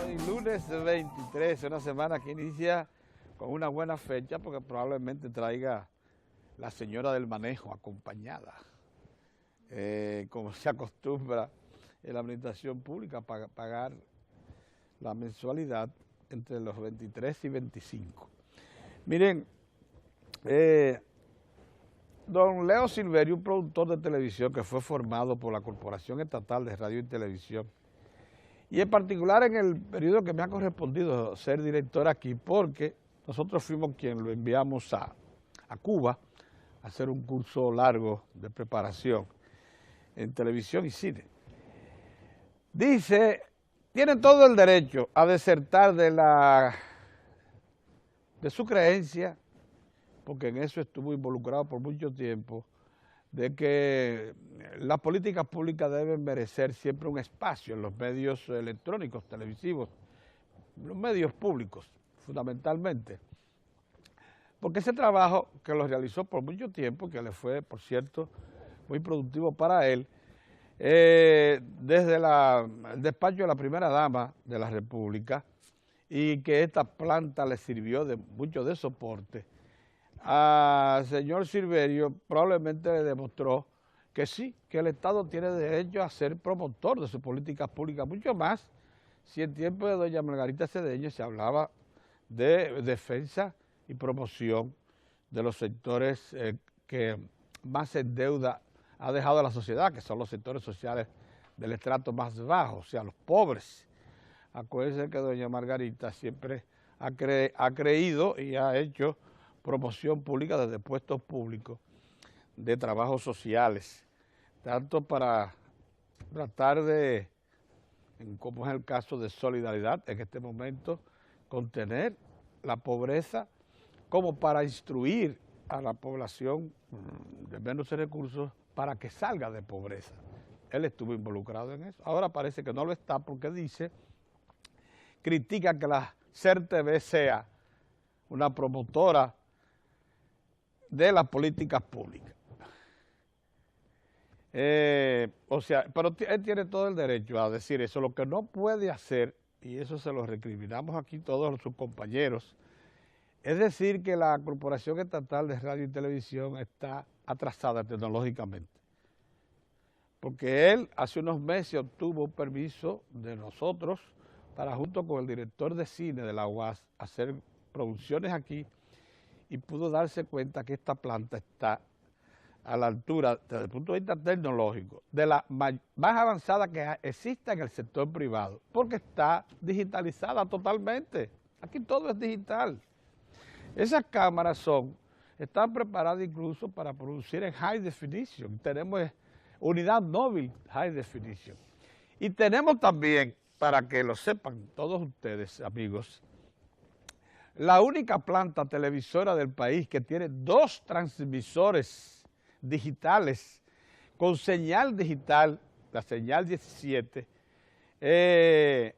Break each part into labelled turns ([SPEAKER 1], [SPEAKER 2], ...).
[SPEAKER 1] Hoy lunes 23, una semana que inicia con una buena fecha porque probablemente traiga la señora del manejo acompañada, como se acostumbra en la administración pública, pagar la mensualidad entre los 23 y 25. Miren, don Leo Silverio, un productor de televisión que fue formado por la Corporación Estatal de Radio y Televisión, y en particular en el periodo que me ha correspondido ser director aquí, porque nosotros fuimos quien lo enviamos a Cuba a hacer un curso largo de preparación en televisión y cine. Dice, tiene todo el derecho a desertar de su creencia, porque en eso estuvo involucrado por mucho tiempo, de que las políticas públicas deben merecer siempre un espacio en los medios electrónicos, televisivos, los medios públicos, fundamentalmente. Porque ese trabajo que lo realizó por mucho tiempo, que le fue, por cierto, muy productivo para él, desde el despacho de la primera dama de la República, y que esta planta le sirvió de mucho de soporte, al señor Silverio probablemente le demostró que sí, que el Estado tiene derecho a ser promotor de sus políticas públicas, mucho más si en tiempo de doña Margarita Cedeño se hablaba de defensa y promoción de los sectores que más en deuda ha dejado a la sociedad, que son los sectores sociales del estrato más bajo, o sea, los pobres. Acuérdense que doña Margarita siempre ha creído y ha hecho promoción pública desde puestos públicos de trabajos sociales, tanto para tratar de, como es el caso de solidaridad en este momento, contener la pobreza, como para instruir a la población de menos recursos para que salga de pobreza. Él estuvo involucrado en eso. Ahora parece que no lo está porque critica que la CERTV sea una promotora de las políticas públicas. O sea, pero él tiene todo el derecho a decir eso. Lo que no puede hacer, y eso se lo recriminamos aquí todos sus compañeros, es decir que la Corporación Estatal de Radio y Televisión está atrasada tecnológicamente. Porque él hace unos meses obtuvo un permiso de nosotros para, junto con el director de cine de la UAS, hacer producciones aquí, y pudo darse cuenta que esta planta está a la altura, desde el punto de vista tecnológico, de la más avanzada que existe en el sector privado, porque está digitalizada totalmente. Aquí todo es digital. Esas cámaras están preparadas incluso para producir en high definition. Tenemos unidad móvil high definition. Y tenemos también, para que lo sepan todos ustedes, amigos, la única planta televisora del país que tiene 2 transmisores digitales con señal digital, la señal 17, en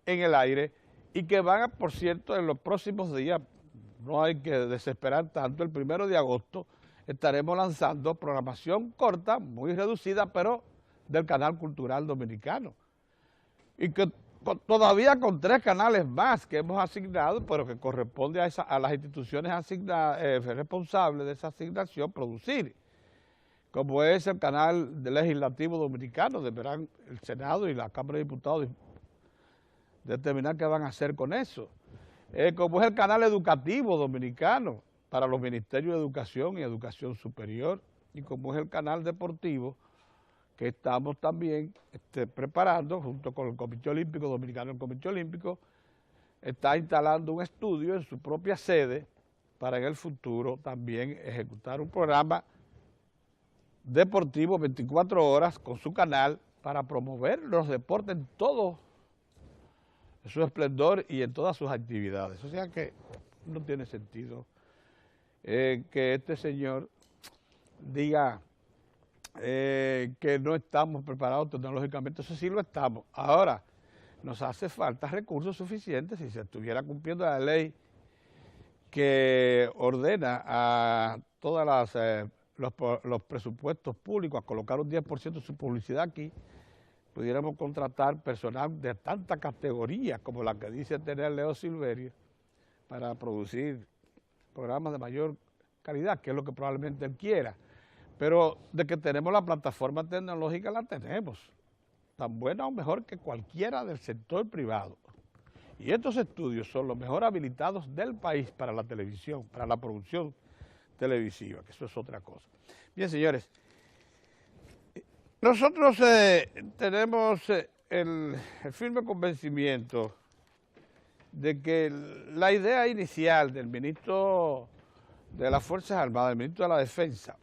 [SPEAKER 1] el aire, y que van, por cierto, en los próximos días, no hay que desesperar tanto, el 1 de agosto estaremos lanzando programación corta, muy reducida, pero del Canal Cultural Dominicano. Y que todavía con 3 canales más que hemos asignado, pero que corresponde a las instituciones responsables de esa asignación producir, como es el canal legislativo dominicano. Deberán el Senado y la Cámara de Diputados determinar qué van a hacer con eso, como es el canal educativo dominicano para los ministerios de Educación y Educación Superior, y como es el canal deportivo, que estamos también preparando junto con el Comité Olímpico Dominicano. El Comité Olímpico está instalando un estudio en su propia sede para en el futuro también ejecutar un programa deportivo 24 horas con su canal para promover los deportes en todo su esplendor y en todas sus actividades. O sea que no tiene sentido que este señor diga que no estamos preparados tecnológicamente. Eso sí lo estamos. Ahora, nos hace falta recursos suficientes. Si se estuviera cumpliendo la ley que ordena a todas los presupuestos públicos a colocar un 10% de su publicidad aquí, pudiéramos contratar personal de tanta categoría como la que dice tener Leo Silverio para producir programas de mayor calidad, que es lo que probablemente él quiera. Pero de que tenemos la plataforma tecnológica, la tenemos, tan buena o mejor que cualquiera del sector privado. Y estos estudios son los mejor habilitados del país para la televisión, para la producción televisiva, que eso es otra cosa. Bien, señores, nosotros tenemos el firme convencimiento de que la idea inicial del ministro de las Fuerzas Armadas, el ministro de la Defensa,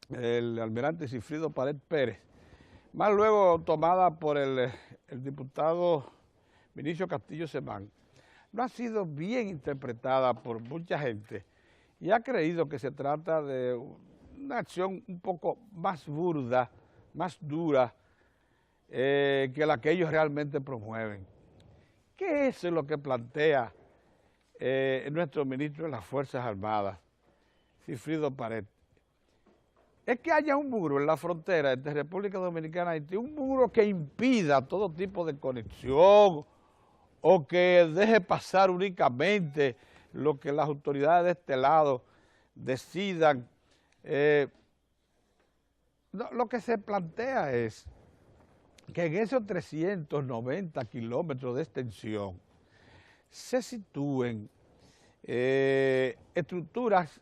[SPEAKER 1] el almirante Sigfrido Pared Pérez, más luego tomada por el diputado Vinicio Castillo Semán, no ha sido bien interpretada por mucha gente y ha creído que se trata de una acción un poco más burda, más dura que la que ellos realmente promueven. ¿Qué es lo que plantea nuestro ministro de las Fuerzas Armadas, Sigfrido Pared? Es que haya un muro en la frontera entre República Dominicana y Haití, un muro que impida todo tipo de conexión o que deje pasar únicamente lo que las autoridades de este lado decidan. Lo que se plantea es que en esos 390 kilómetros de extensión se sitúen estructuras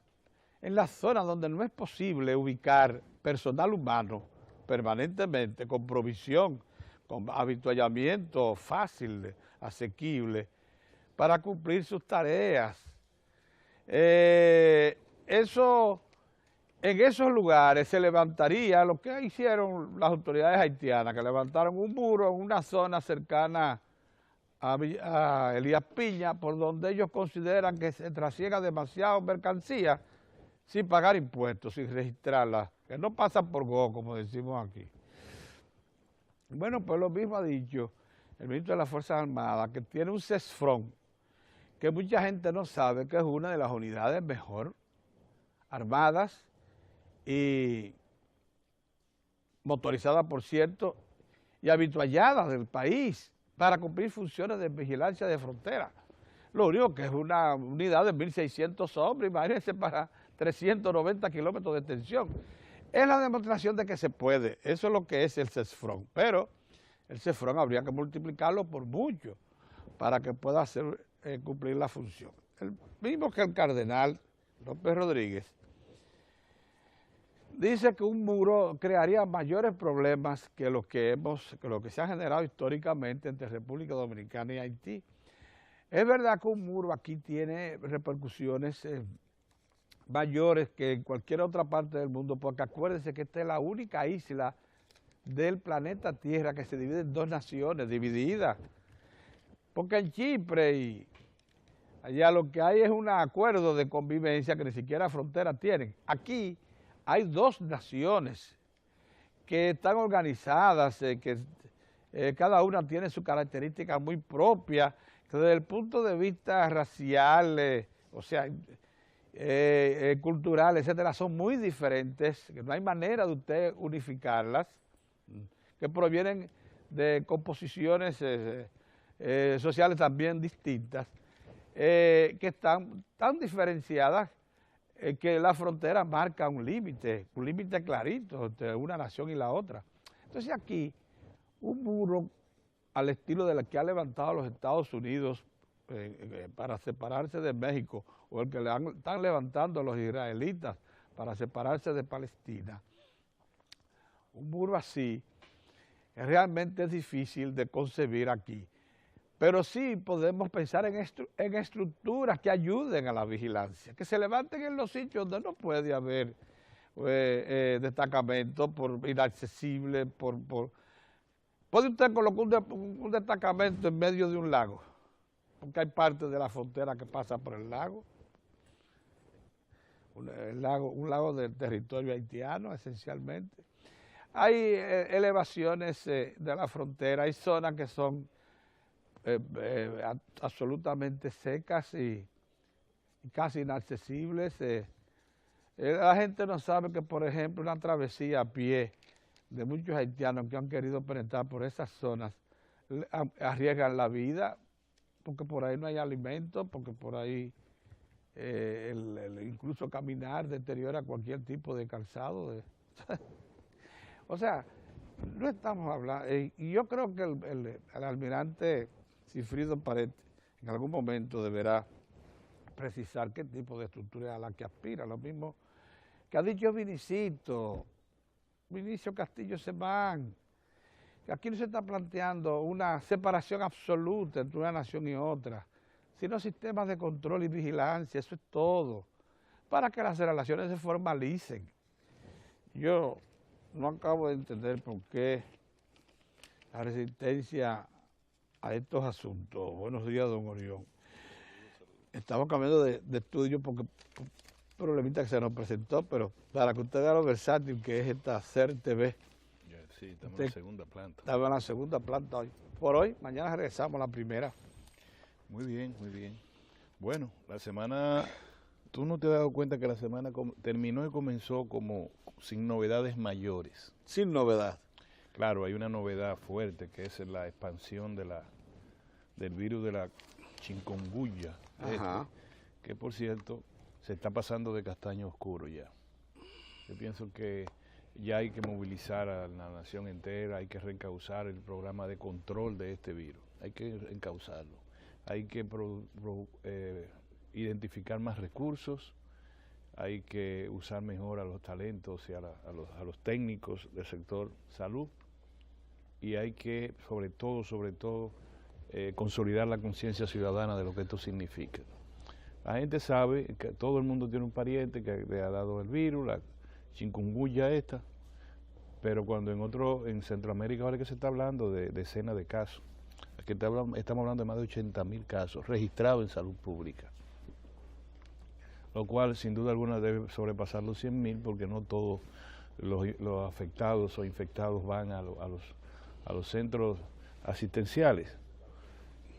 [SPEAKER 1] en la zona donde no es posible ubicar personal humano permanentemente, con provisión, con habituallamiento fácil, asequible, para cumplir sus tareas. En esos lugares se levantaría lo que hicieron las autoridades haitianas, que levantaron un muro en una zona cercana a Elías Piña, por donde ellos consideran que se trasiega demasiado mercancía sin pagar impuestos, sin registrarla, que no pasan por go, como decimos aquí. Bueno, pues lo mismo ha dicho el ministro de las Fuerzas Armadas, que tiene un CESFRON, que mucha gente no sabe que es una de las unidades mejor armadas y motorizadas, por cierto, y habitualladas del país para cumplir funciones de vigilancia de frontera. Lo único que es una unidad de 1.600 hombres, imagínense, para 390 kilómetros de extensión. Es la demostración de que se puede, eso es lo que es el CESFRON, pero el CESFRON habría que multiplicarlo por mucho para que pueda cumplir la función. El mismo que el cardenal López Rodríguez dice que un muro crearía mayores problemas que lo que se ha generado históricamente entre República Dominicana y Haití. Es verdad que un muro aquí tiene repercusiones mayores que en cualquier otra parte del mundo, porque acuérdense que esta es la única isla del planeta Tierra que se divide en dos naciones divididas, porque en Chipre y allá lo que hay es un acuerdo de convivencia que ni siquiera fronteras tienen. Aquí hay dos naciones que están organizadas, que cada una tiene su característica muy propia, que desde el punto de vista racial, o sea, cultural, etcétera, son muy diferentes, que no hay manera de usted unificarlas, que provienen de composiciones sociales también distintas, que están tan diferenciadas que la frontera marca un límite clarito entre una nación y la otra. Entonces aquí, un muro al estilo de la que ha levantado los Estados Unidos para separarse de México, o el que están levantando los israelitas para separarse de Palestina, un muro así realmente es difícil de concebir aquí. Pero sí podemos pensar en estructuras que ayuden a la vigilancia, que se levanten en los sitios donde no puede haber destacamento por inaccesible, ¿Puede usted colocar un destacamento en medio de un lago? Porque hay parte de la frontera que pasa por el lago. Un lago del territorio haitiano, esencialmente. Hay elevaciones de la frontera, hay zonas que son absolutamente secas y casi inaccesibles. La gente no sabe que, por ejemplo, una travesía a pie de muchos haitianos que han querido penetrar por esas zonas, arriesgan la vida, porque por ahí no hay alimento, porque por ahí incluso caminar deteriora cualquier tipo de calzado. O sea, no estamos hablando, y yo creo que el almirante Sigfrido Paredes en algún momento deberá precisar qué tipo de estructura es a la que aspira, lo mismo que ha dicho Vinicio Castillo Semán, que aquí no se está planteando una separación absoluta entre una nación y otra, sino sistemas de control y vigilancia, eso es todo, para que las relaciones se formalicen. Yo no acabo de entender por qué la resistencia a estos asuntos. Buenos días, don Orión. Estamos cambiando de estudio porque un problemita que se nos presentó, pero para que usted vea lo versátil que es esta CER TV.
[SPEAKER 2] Sí, estamos en la segunda planta.
[SPEAKER 1] Estamos en la segunda planta hoy. Por hoy, mañana regresamos a la primera.
[SPEAKER 2] Muy bien, muy bien. Bueno, la semana, ¿tú no te has dado cuenta que la semana terminó y comenzó como sin novedades mayores?
[SPEAKER 1] Sin novedad.
[SPEAKER 2] Claro, hay una novedad fuerte que es la expansión del virus de la chikungunya, que por cierto se está pasando de castaño oscuro ya. Yo pienso que ya hay que movilizar a la nación entera, hay que reencauzar el programa de control de este virus, hay que reencauzarlo, hay que identificar más recursos, hay que usar mejor a los talentos y a los técnicos del sector salud, y hay que, sobre todo, consolidar la conciencia ciudadana de lo que esto significa. La gente sabe que todo el mundo tiene un pariente que le ha dado el virus, la chikungunya esta, pero cuando en Centroamérica ahora que se está hablando de decenas de casos, aquí estamos hablando de más de 80.000 casos registrados en salud pública, lo cual sin duda alguna debe sobrepasar los 100.000 porque no todos los afectados o infectados van a los centros asistenciales.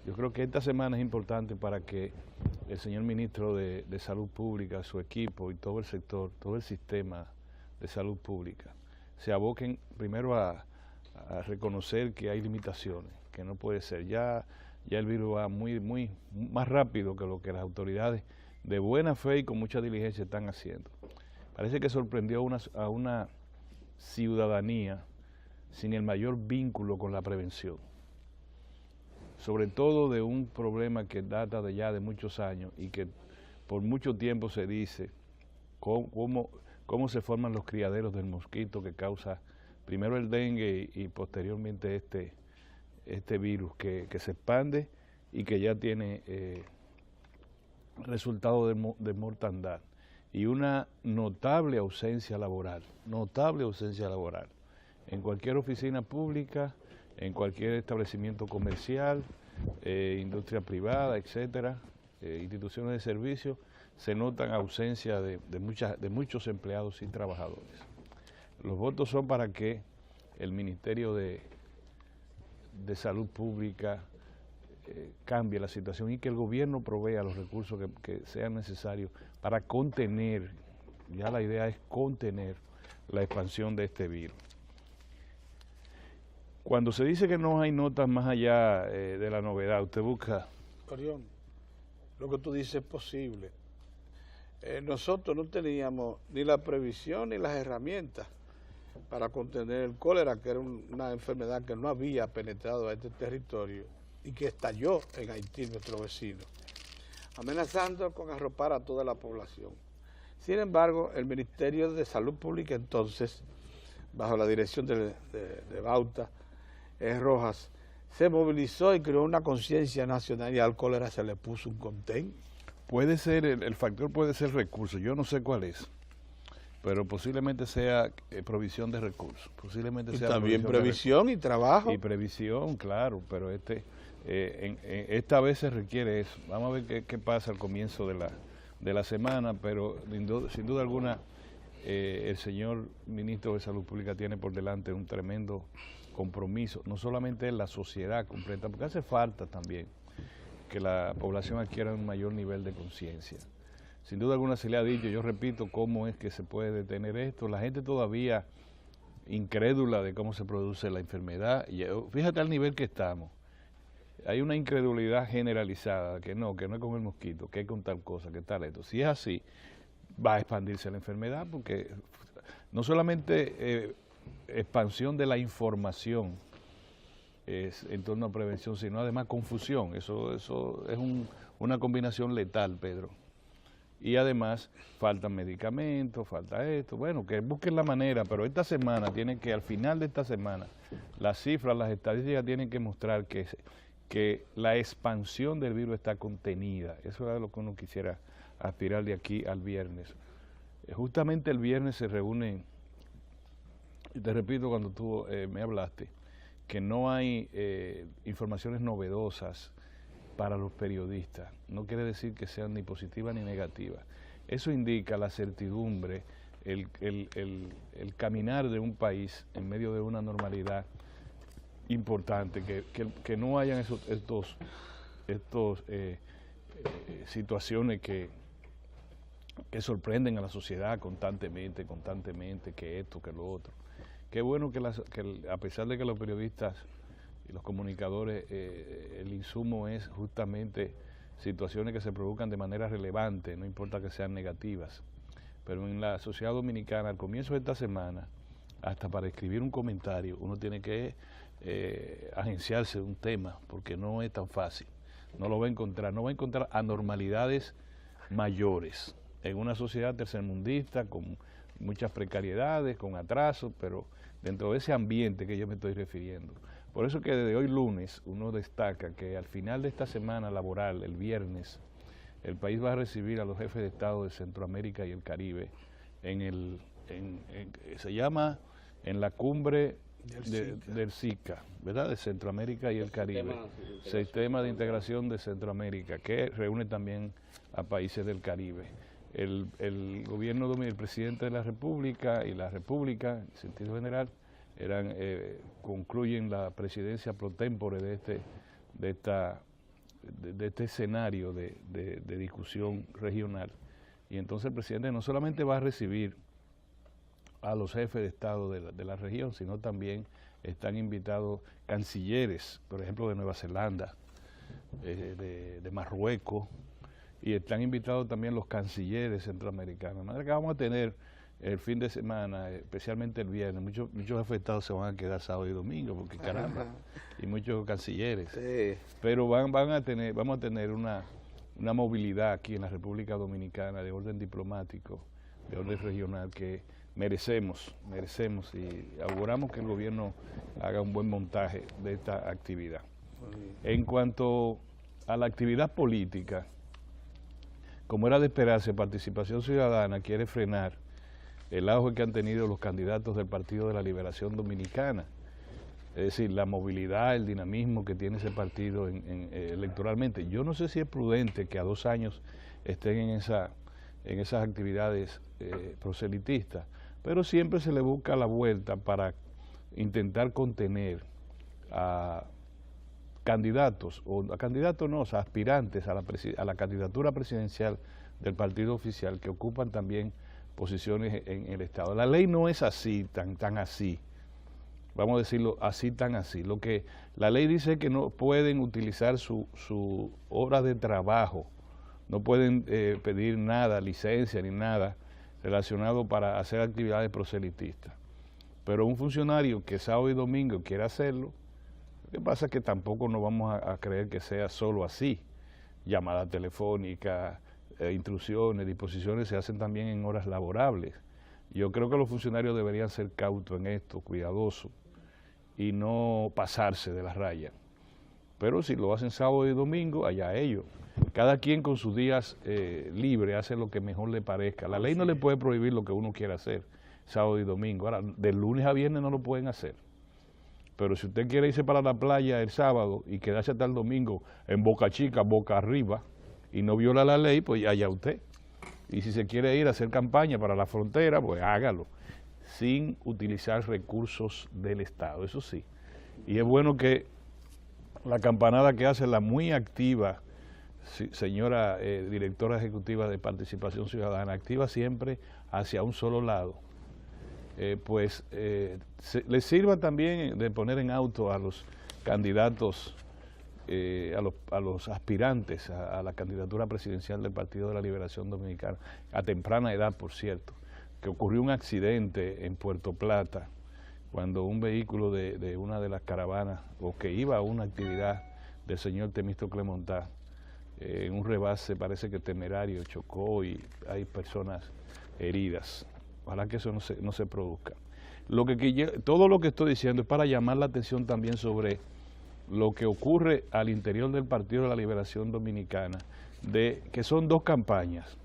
[SPEAKER 2] Yo creo que esta semana es importante para que el señor ministro de Salud Pública, su equipo y todo el sector, todo el sistema de salud pública, se aboquen primero a reconocer que hay limitaciones, que no puede ser. Ya el virus va muy más rápido que lo que las autoridades de buena fe y con mucha diligencia están haciendo. Parece que sorprendió a una ciudadanía sin el mayor vínculo con la prevención, sobre todo de un problema que data de ya de muchos años y que por mucho tiempo se dice cómo se forman los criaderos del mosquito que causa primero el dengue y posteriormente este virus que se expande y que ya tiene resultado de mortandad y una notable ausencia laboral en cualquier oficina pública, en cualquier establecimiento comercial, industria privada, etcétera, instituciones de servicio, se notan ausencia de muchos empleados y trabajadores. Los votos son para que el Ministerio de Salud Pública cambie la situación y que el gobierno provea los recursos que sean necesarios para contener, ya la idea es contener la expansión de este virus. Cuando se dice que no hay notas más allá de la novedad, usted busca...
[SPEAKER 1] Orión, lo que tú dices es posible. Nosotros no teníamos ni la previsión ni las herramientas para contener el cólera, que era una enfermedad que no había penetrado a este territorio y que estalló en Haití, nuestro vecino, amenazando con arropar a toda la población. Sin embargo, el Ministerio de Salud Pública entonces, bajo la dirección de Bauta Rojas, se movilizó y creó una conciencia nacional y al cólera se le puso un contén.
[SPEAKER 2] Puede ser, el factor puede ser recursos, yo no sé cuál es, pero posiblemente sea provisión de recursos, posiblemente
[SPEAKER 1] y
[SPEAKER 2] sea
[SPEAKER 1] también previsión y trabajo.
[SPEAKER 2] Y previsión, claro, pero esta vez se requiere eso. Vamos a ver qué pasa al comienzo de la semana, pero sin duda alguna el señor ministro de Salud Pública tiene por delante un tremendo compromiso, no solamente en la sociedad completa, porque hace falta también que la población adquiera un mayor nivel de conciencia. Sin duda alguna se le ha dicho, yo repito, cómo es que se puede detener esto. La gente todavía incrédula de cómo se produce la enfermedad. Y fíjate al nivel que estamos. Hay una incredulidad generalizada, que no es con el mosquito, que es con tal cosa, que tal esto. Si es así, va a expandirse la enfermedad, porque no solamente expansión de la información en torno a prevención, sino además confusión. Eso es una combinación letal, Pedro. Y además faltan medicamentos, falta esto. Bueno, que busquen la manera, pero esta semana tienen que, al final de esta semana, las cifras, las estadísticas tienen que mostrar que la expansión del virus está contenida. Eso es lo que uno quisiera aspirar de aquí al viernes. Justamente el viernes se reúnen, y te repito cuando tú me hablaste, que no hay informaciones novedosas para los periodistas. No quiere decir que sean ni positivas ni negativas. Eso indica la certidumbre, el caminar de un país en medio de una normalidad importante, que no hayan estos situaciones que sorprenden a la sociedad constantemente, que esto, que lo otro. Qué bueno que a pesar de que los periodistas y los comunicadores, el insumo es justamente situaciones que se produzcan de manera relevante, no importa que sean negativas. Pero en la sociedad dominicana, al comienzo de esta semana, hasta para escribir un comentario, uno tiene que agenciarse de un tema, porque no es tan fácil. No lo va a encontrar, no va a encontrar anormalidades mayores en una sociedad tercermundista con muchas precariedades, con atrasos, pero dentro de ese ambiente que yo me estoy refiriendo. Por eso que desde hoy lunes uno destaca que al final de esta semana laboral, el viernes, el país va a recibir a los jefes de Estado de Centroamérica y el Caribe se llama en la cumbre del SICA, ¿verdad? De Centroamérica y el Caribe, Sistema de Integración de Centroamérica, que reúne también a países del Caribe. El gobierno dominicano, el presidente de la República y la República, en sentido general, concluyen la presidencia pro tempore de este escenario de discusión regional. Y entonces el presidente no solamente va a recibir a los jefes de Estado de la región, sino también están invitados cancilleres, por ejemplo, de Nueva Zelanda, de Marruecos, y están invitados también los cancilleres centroamericanos. De manera que vamos a tener el fin de semana, especialmente el viernes, muchos jefes de Estado se van a quedar sábado y domingo, porque caramba, y muchos cancilleres. Sí. Pero vamos a tener una movilidad aquí en la República Dominicana de orden diplomático, de orden regional, que merecemos y auguramos que el gobierno haga un buen montaje de esta actividad. En cuanto a la actividad política, como era de esperarse, Participación Ciudadana quiere frenar el auge que han tenido los candidatos del Partido de la Liberación Dominicana, es decir, la movilidad, el dinamismo que tiene ese partido electoralmente. Yo no sé si es prudente que a 2 años estén en esas actividades proselitistas, pero siempre se le busca la vuelta para intentar contener a candidatos, a aspirantes a la candidatura presidencial del partido oficial que ocupan también posiciones en el Estado. La ley no es así, tan así, vamos a decirlo así, tan así. Lo que la ley dice es que no pueden utilizar su hora de trabajo, no pueden pedir nada, licencia ni nada relacionado para hacer actividades proselitistas. Pero un funcionario que sábado y domingo quiera hacerlo, lo que pasa es que tampoco nos vamos a creer que sea solo así. Llamadas telefónicas, intrusiones, disposiciones se hacen también en horas laborables. Yo creo que los funcionarios deberían ser cautos en esto, cuidadosos, y no pasarse de la raya. Pero si lo hacen sábado y domingo, allá ellos. Cada quien con sus días libres hace lo que mejor le parezca. La ley no le puede prohibir lo que uno quiera hacer sábado y domingo. Ahora, de lunes a viernes no lo pueden hacer. Pero si usted quiere irse para la playa el sábado y quedarse hasta el domingo en Boca Chica, Boca Arriba, y no viola la ley, pues allá usted. Y si se quiere ir a hacer campaña para la frontera, pues hágalo, sin utilizar recursos del Estado, eso sí. Y es bueno que la campanada que hace la muy activa señora directora ejecutiva de Participación Ciudadana, activa siempre hacia un solo lado, les sirva también de poner en auto a los candidatos, a los aspirantes a la candidatura presidencial del Partido de la Liberación Dominicana, a temprana edad, por cierto, que ocurrió un accidente en Puerto Plata, cuando un vehículo de una de las caravanas, o que iba a una actividad del señor Temístocle Montá, en un rebase parece que temerario, chocó y hay personas heridas. Ojalá que eso no se produzca. Todo lo que estoy diciendo es para llamar la atención también sobre lo que ocurre al interior del Partido de la Liberación Dominicana, que son dos campañas.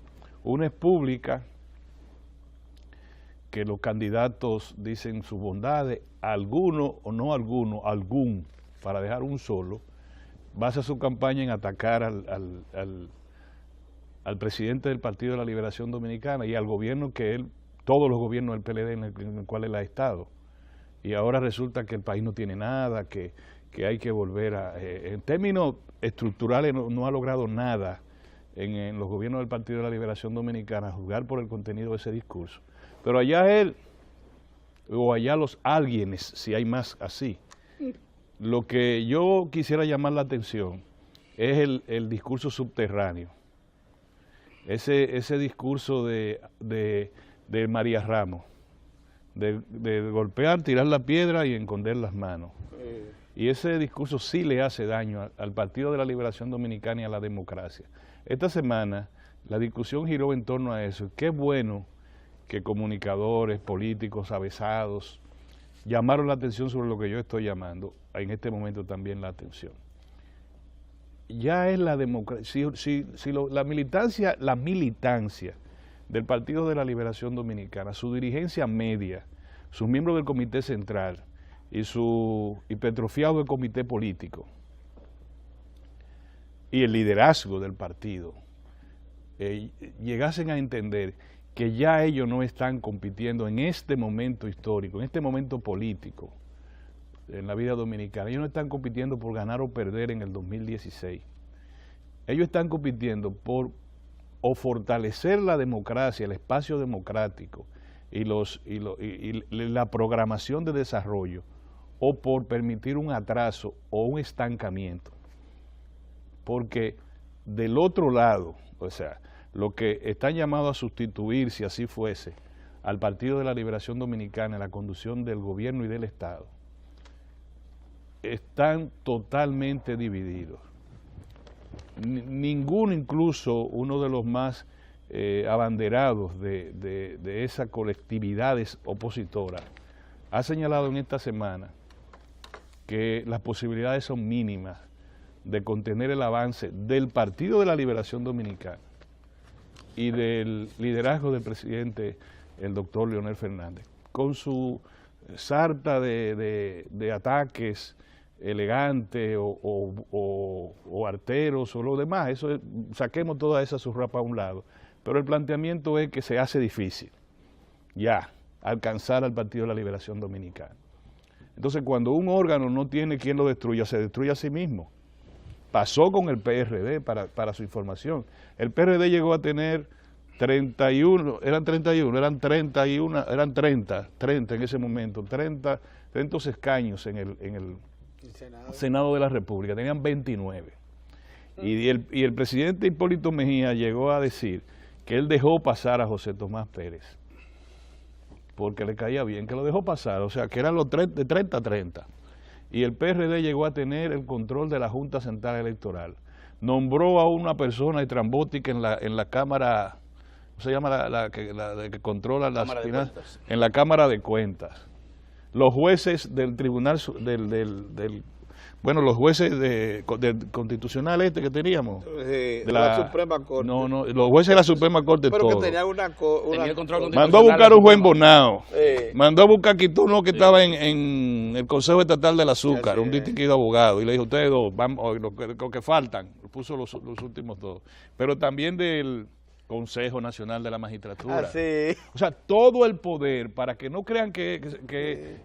[SPEAKER 2] Una es pública, que los candidatos dicen sus bondades, alguno o no alguno, algún, para dejar un solo, basa su campaña en atacar al presidente del Partido de la Liberación Dominicana y al gobierno todos los gobiernos del PLD en el cual él ha estado. Y ahora resulta que el país no tiene nada, que hay que volver en términos estructurales no ha logrado nada en los gobiernos del Partido de la Liberación Dominicana, a juzgar por el contenido de ese discurso. Pero allá él, o allá los alguienes, si hay más así. Lo que yo quisiera llamar la atención es el discurso subterráneo. Ese discurso de María Ramos, de golpear, tirar la piedra y esconder las manos. Y ese discurso sí le hace daño al Partido de la Liberación Dominicana y a la democracia. Esta semana la discusión giró en torno a eso. Qué bueno que comunicadores, políticos, avesados, llamaron la atención sobre lo que yo estoy llamando, en este momento también la atención. Ya es la democracia, la militancia del Partido de la Liberación Dominicana, su dirigencia media, sus miembros del Comité Central y su hipertrofiado del Comité Político y el liderazgo del partido, llegasen a entender que ya ellos no están compitiendo en este momento histórico, en este momento político, en la vida dominicana. Ellos no están compitiendo por ganar o perder en el 2016. Ellos están compitiendo por o fortalecer la democracia, el espacio democrático y la programación de desarrollo, o por permitir un atraso o un estancamiento. Porque del otro lado, o sea, lo que están llamados a sustituir, si así fuese, al Partido de la Liberación Dominicana en la conducción del gobierno y del Estado, están totalmente divididos. Ninguno, incluso uno de los más abanderados de esas colectividades opositoras, ha señalado en esta semana que las posibilidades son mínimas de contener el avance del Partido de la Liberación Dominicana y del liderazgo del presidente, el doctor Leonel Fernández, con su sarta de ataques elegantes o arteros o lo demás. Eso saquemos toda esa zurrapa a un lado. Pero el planteamiento es que se hace difícil ya alcanzar al Partido de la Liberación Dominicana. Entonces, cuando un órgano no tiene quien lo destruya, se destruye a sí mismo. Pasó con el PRD, para su información. El PRD llegó a tener 30 en ese momento, 30 escaños en el Senado de la República, tenían 29. Y el presidente Hipólito Mejía llegó a decir que él dejó pasar a José Tomás Pérez, porque le caía bien, que lo dejó pasar, o sea, que eran los de 30 a 30. Y el PRD llegó a tener el control de la Junta Central Electoral. Nombró a una persona estrambótica en la Cámara, ¿cómo se llama la que controla las finanzas? En la Cámara de Cuentas. Los jueces del Tribunal, los jueces constitucional que teníamos.
[SPEAKER 1] De la Suprema Corte.
[SPEAKER 2] No, los jueces de la Suprema Corte.
[SPEAKER 1] Pero
[SPEAKER 2] todo.
[SPEAKER 1] que tenía tenía
[SPEAKER 2] control. Mandó a buscar un buen Bonao. Mandó a buscar a Quituno, que estaba en el Consejo Estatal del Azúcar, un distinguido abogado, y le dijo, ustedes dos, vamos, lo que faltan, puso los últimos dos. Pero también del Consejo Nacional de la Magistratura. O sea, todo el poder, para que no crean que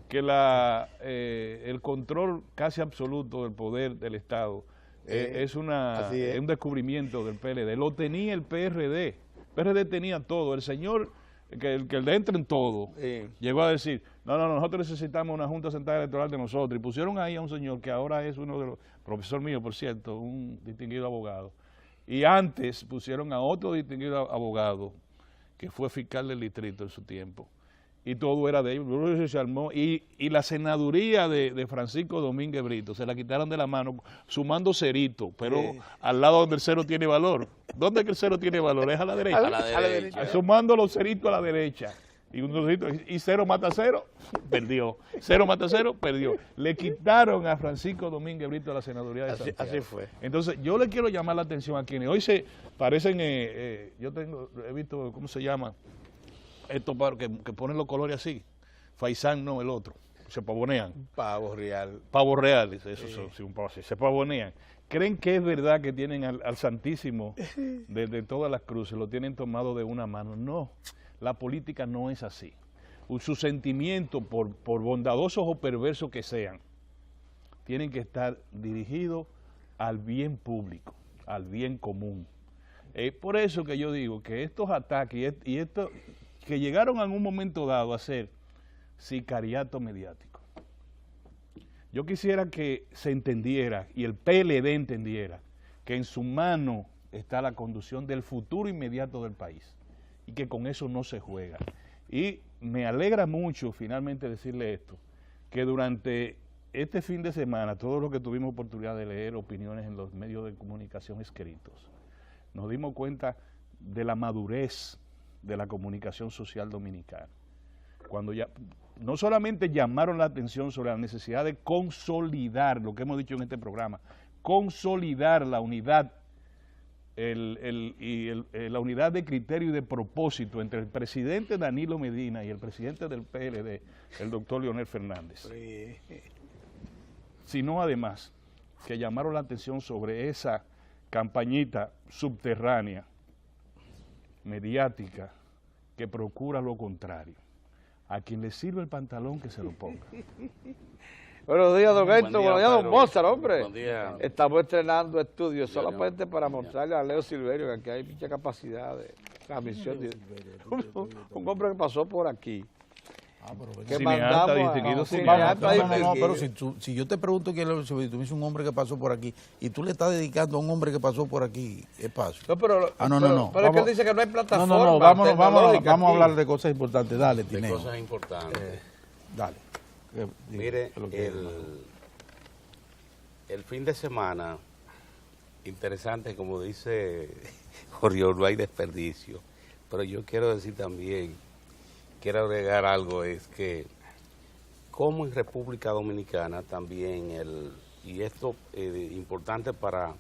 [SPEAKER 2] el control casi absoluto del poder del Estado es un descubrimiento del PLD. Lo tenía el PRD. El PRD tenía todo. El señor que el de entre en todo,
[SPEAKER 1] Sí.
[SPEAKER 2] llegó a decir, no, nosotros necesitamos una Junta Central Electoral de nosotros, y pusieron ahí a un señor que ahora es uno de los, profesor mío, por cierto, un distinguido abogado, y antes pusieron a otro distinguido abogado, que fue fiscal del distrito en su tiempo, y todo era de ellos, se armó, y la senaduría de Francisco Domínguez Brito se la quitaron de la mano sumando cerito, pero al lado donde el cero tiene valor. ¿Dónde es que el cero tiene valor? Es a la derecha.
[SPEAKER 3] A la derecha.
[SPEAKER 2] Sumando los ceritos a la derecha. Y cero mata cero, perdió. Cero mata cero, perdió. Le quitaron a Francisco Domínguez Brito la senaduría de Santiago.
[SPEAKER 1] Así fue.
[SPEAKER 2] Entonces, yo le quiero llamar la atención a quienes hoy se parecen, he visto, ¿cómo se llama? Estos que ponen los colores así. Faisán no, el otro. Se pavonean.
[SPEAKER 1] Pavo real.
[SPEAKER 2] Pavos reales, eso son, sí, un pavo así. Se pavonean. ¿Creen que es verdad que tienen al Santísimo de todas las cruces, lo tienen tomado de una mano? No, la política no es así. Sus sentimientos, por bondadosos o perversos que sean, tienen que estar dirigidos al bien público, al bien común. Por eso que yo digo que estos ataques y estos que llegaron en un momento dado a ser sicariato mediático. Yo quisiera que se entendiera y el PLD entendiera que en su mano está la conducción del futuro inmediato del país y que con eso no se juega. Y me alegra mucho finalmente decirle esto, que durante este fin de semana, todos los que tuvimos oportunidad de leer opiniones en los medios de comunicación escritos, nos dimos cuenta de la madurez de la comunicación social dominicana. Cuando ya no solamente llamaron la atención sobre la necesidad de consolidar, lo que hemos dicho en este programa, consolidar la unidad, la unidad de criterio y de propósito entre el presidente Danilo Medina y el presidente del PLD, el doctor Leonel Fernández, sino además que llamaron la atención sobre esa campañita subterránea, mediática, que procura lo contrario. A quien le sirve el pantalón, que se lo ponga.
[SPEAKER 1] Buenos días, don Héctor. Buenos días, don
[SPEAKER 3] Pedro.
[SPEAKER 1] Mozart, hombre.
[SPEAKER 3] Buen día.
[SPEAKER 1] Estamos estrenando estudios solamente para mostrarle a Leo Silverio que aquí hay mucha capacidad de transmisión. Un hombre que pasó por aquí. Que
[SPEAKER 2] Cineasta,
[SPEAKER 1] mandamos a-
[SPEAKER 2] distinguido
[SPEAKER 1] cineasta
[SPEAKER 2] cineasta.
[SPEAKER 4] No, pero
[SPEAKER 1] distinguido.
[SPEAKER 4] si yo te pregunto quién es Leo Silverio, tú me dices un hombre que pasó por aquí y tú le estás dedicando a un hombre que pasó por aquí espacio.
[SPEAKER 1] No, pero,
[SPEAKER 4] no.
[SPEAKER 1] pero es que él
[SPEAKER 4] Vamos-
[SPEAKER 1] dice que no hay plataforma
[SPEAKER 4] Vamos
[SPEAKER 1] tecnológica
[SPEAKER 4] a
[SPEAKER 1] aquí.
[SPEAKER 4] hablar de cosas importantes. Dale,
[SPEAKER 3] De
[SPEAKER 4] Tineo.
[SPEAKER 3] cosas importantes.
[SPEAKER 4] Dale.
[SPEAKER 3] Mire, el fin de semana, interesante, como dice Jorge, no hay desperdicio. Pero yo quiero decir también, quiero agregar algo, es que como en República Dominicana también, y esto es importante para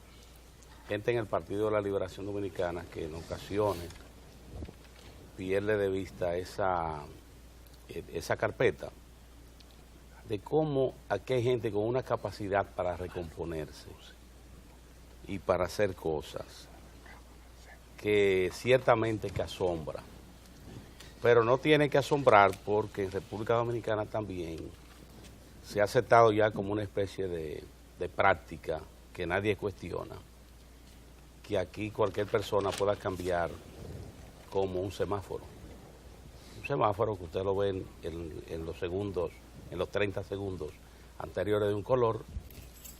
[SPEAKER 3] gente en el Partido de la Liberación Dominicana, que en ocasiones pierde de vista esa carpeta, de cómo aquí hay gente con una capacidad para recomponerse y para hacer cosas que ciertamente que asombra. Pero no tiene que asombrar porque en República Dominicana también se ha aceptado ya como una especie de práctica que nadie cuestiona, que aquí cualquier persona pueda cambiar como un semáforo. Un semáforo que usted lo ve en los segundos, en los 30 segundos anteriores de un color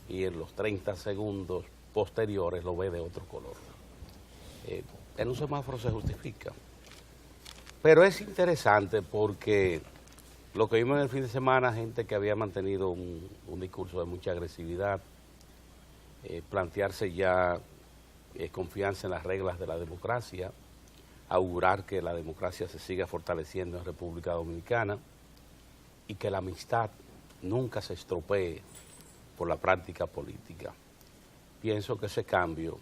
[SPEAKER 3] y en los 30 segundos posteriores lo ve de otro color. En un semáforo se justifica. Pero es interesante porque lo que vimos en el fin de semana, gente que había mantenido un discurso de mucha agresividad, plantearse ya confianza en las reglas de la democracia, augurar que la democracia se siga fortaleciendo en República Dominicana y que la amistad nunca se estropee por la práctica política. Pienso que ese cambio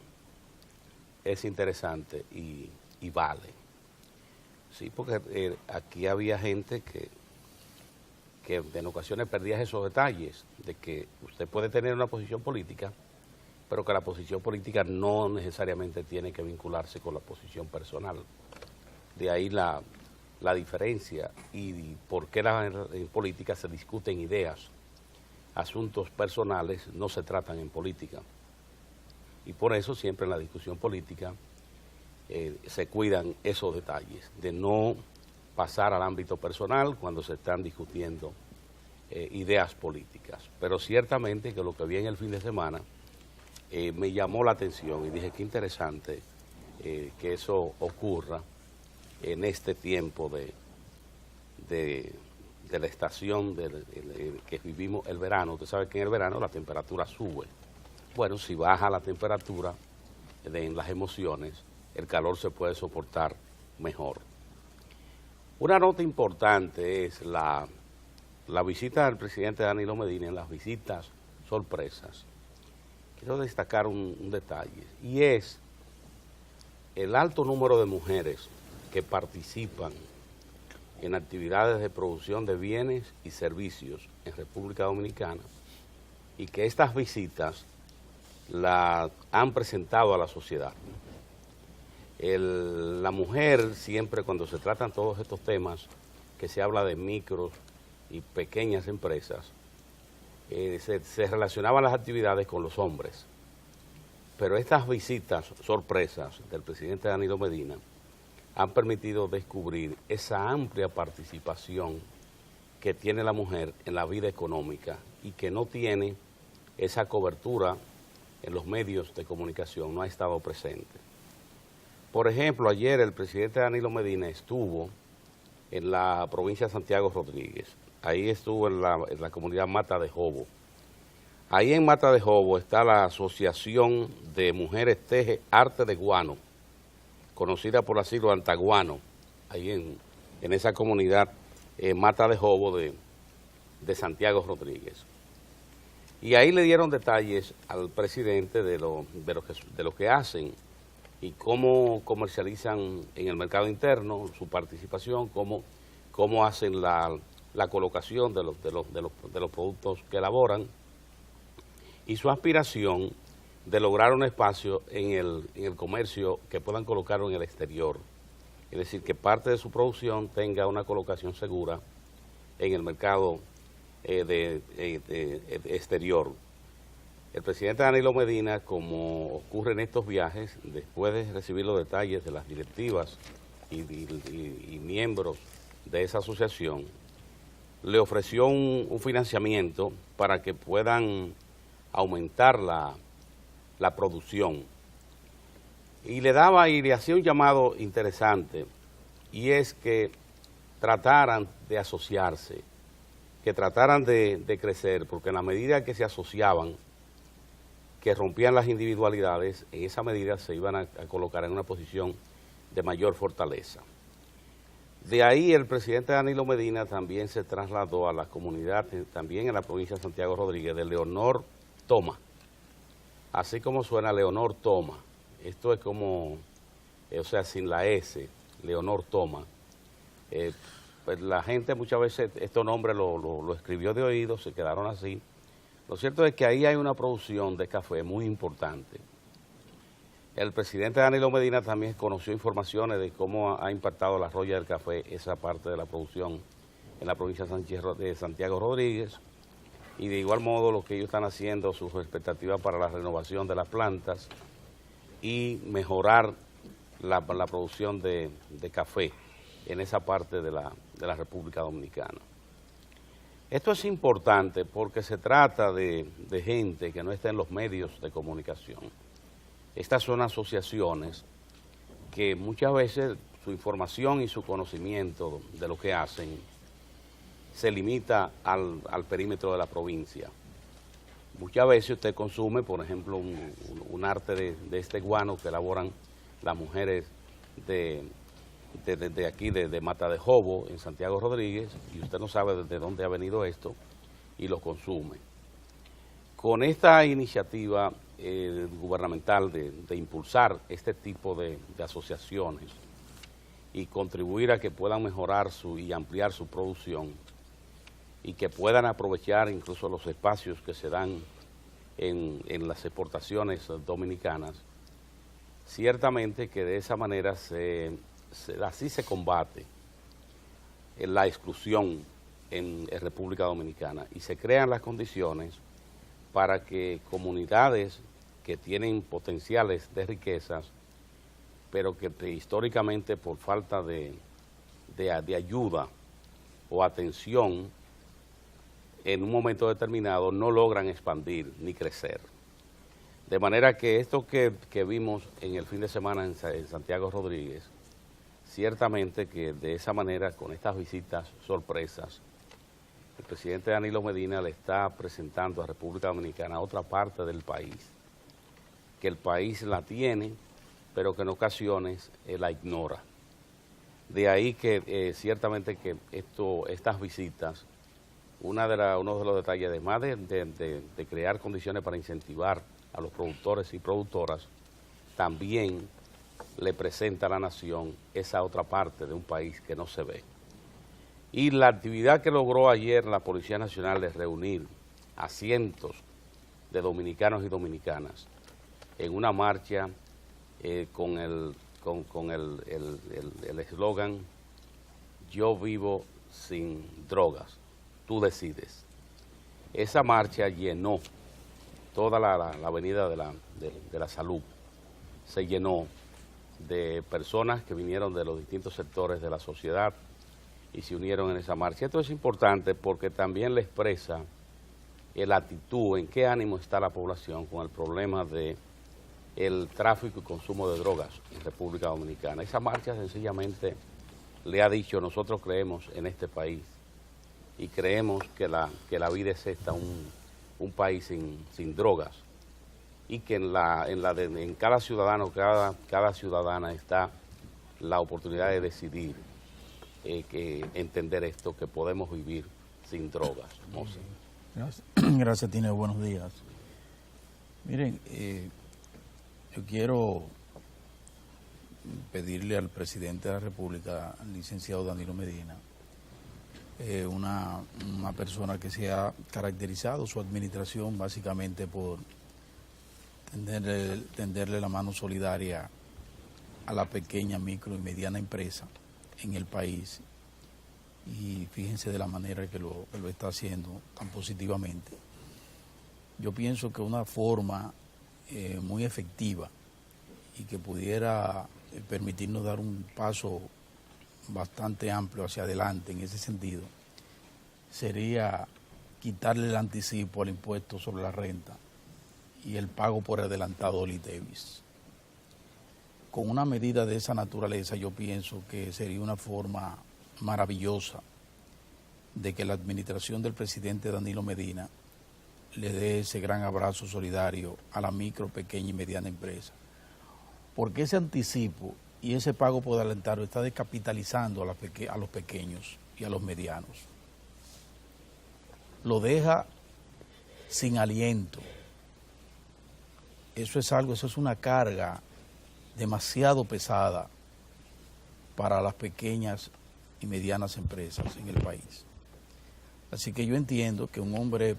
[SPEAKER 3] es interesante y vale. Sí, porque aquí había gente que en ocasiones perdía esos detalles, de que usted puede tener una posición política, pero que la posición política no necesariamente tiene que vincularse con la posición personal. De ahí la diferencia y por qué en política se discuten ideas. Asuntos personales no se tratan en política. Y por eso siempre en la discusión política se cuidan esos detalles, de no pasar al ámbito personal cuando se están discutiendo ideas políticas. Pero ciertamente que lo que vi en el fin de semana me llamó la atención y dije qué interesante que eso ocurra en este tiempo de la estación que vivimos el verano. Usted sabe que en el verano la temperatura sube. Bueno, si baja la temperatura en las emociones, el calor se puede soportar mejor. Una nota importante es la visita del presidente Danilo Medina, en las visitas sorpresas. Quiero destacar un detalle, y es el alto número de mujeres que participan en actividades de producción de bienes y servicios en República Dominicana, y que estas visitas las han presentado a la sociedad. La mujer siempre, cuando se tratan todos estos temas, que se habla de micros y pequeñas empresas, se relacionaban las actividades con los hombres. Pero estas visitas sorpresas del presidente Danilo Medina han permitido descubrir esa amplia participación que tiene la mujer en la vida económica y que no tiene esa cobertura en los medios de comunicación, no ha estado presente. Por ejemplo, ayer el presidente Danilo Medina estuvo en la provincia de Santiago Rodríguez. Ahí estuvo en la comunidad Mata de Jobo. Ahí en Mata de Jobo está la Asociación de Mujeres Teje Arte de Guano, conocida por las siglas Antaguano, ahí en esa comunidad Mata de Jobo de Santiago Rodríguez. Y ahí le dieron detalles al presidente de lo que hacen y cómo comercializan en el mercado interno su participación, cómo hacen la colocación de los productos que elaboran, y su aspiración de lograr un espacio en el comercio que puedan colocarlo en el exterior. Es decir, que parte de su producción tenga una colocación segura en el mercado exterior. El presidente Danilo Medina, como ocurre en estos viajes, después de recibir los detalles de las directivas y miembros de esa asociación, le ofreció un financiamiento para que puedan aumentar la producción. Y le hacía un llamado interesante, y es que trataran de asociarse, que trataran de crecer, porque en la medida que se asociaban, que rompían las individualidades, en esa medida se iban a colocar en una posición de mayor fortaleza. De ahí el presidente Danilo Medina también se trasladó a la comunidad, también en la provincia de Santiago Rodríguez, de Leonor Toma. Así como suena Leonor Toma. Esto es como, o sea, sin la S, Leonor Toma. Pues la gente muchas veces estos nombres lo escribió de oído, se quedaron así. Lo cierto es que ahí hay una producción de café muy importante. El presidente Danilo Medina también conoció informaciones de cómo ha impactado la roya del café, esa parte de la producción en la provincia de Santiago Rodríguez, y de igual modo lo que ellos están haciendo, sus expectativas para la renovación de las plantas y mejorar la producción de café en esa parte de la República Dominicana. Esto es importante porque se trata de gente que no está en los medios de comunicación. Estas son asociaciones que muchas veces su información y su conocimiento de lo que hacen se limita al perímetro de la provincia. Muchas veces usted consume, por ejemplo, un arte de este guano que elaboran las mujeres de aquí, de Mata de Jobo, en Santiago Rodríguez, y usted no sabe de dónde ha venido esto, y lo consume. Con esta iniciativa gubernamental de impulsar este tipo de asociaciones y contribuir a que puedan mejorar y ampliar su producción, y que puedan aprovechar incluso los espacios que se dan en las exportaciones dominicanas, ciertamente que de esa manera así se combate la exclusión en República Dominicana y se crean las condiciones para que comunidades que tienen potenciales de riquezas, pero que históricamente por falta de de ayuda o atención en un momento determinado no logran expandir ni crecer. De manera que esto que vimos en el fin de semana en Santiago Rodríguez, ciertamente que de esa manera, con estas visitas sorpresas, el presidente Danilo Medina le está presentando a República Dominicana otra parte del país, que el país la tiene, pero que en ocasiones la ignora. De ahí que ciertamente que estas visitas, uno de los detalles, además de crear condiciones para incentivar a los productores y productoras, también le presenta a la nación esa otra parte de un país que no se ve. Y la actividad que logró ayer la Policía Nacional de reunir a cientos de dominicanos y dominicanas en una marcha con el eslogan "Yo vivo sin drogas, tú decides". Esa marcha llenó toda la avenida de la Salud, se llenó de personas que vinieron de los distintos sectores de la sociedad y se unieron en esa marcha. Esto es importante porque también le expresa la actitud, en qué ánimo está la población con el problema de el tráfico y consumo de drogas en República Dominicana. Esa marcha sencillamente le ha dicho: nosotros creemos en este país y creemos que la vida es esta, un país sin drogas, y que en cada ciudadano, cada ciudadana está la oportunidad de decidir, entender esto, que podemos vivir sin drogas.
[SPEAKER 4] Gracias, Tine, buenos días. Miren, yo quiero pedirle al presidente de la República, al licenciado Danilo Medina, una persona que se ha caracterizado su administración básicamente por tenderle la mano solidaria a la pequeña, micro y mediana empresa en el país. Y fíjense de la manera que lo está haciendo tan positivamente. Yo pienso que una forma muy efectiva y que pudiera permitirnos dar un paso bastante amplio hacia adelante en ese sentido sería quitarle el anticipo al impuesto sobre la renta y el pago por adelantado del ITEVIS. Con una medida de esa naturaleza yo pienso que sería una forma maravillosa de que la administración del presidente Danilo Medina le dé ese gran abrazo solidario a la micro, pequeña y mediana empresa. Porque ese anticipo y ese pago por adelantado está descapitalizando a los pequeños y a los medianos. Lo deja sin aliento. Eso es una carga demasiado pesada para las pequeñas y medianas empresas en el país. Así que yo entiendo que un hombre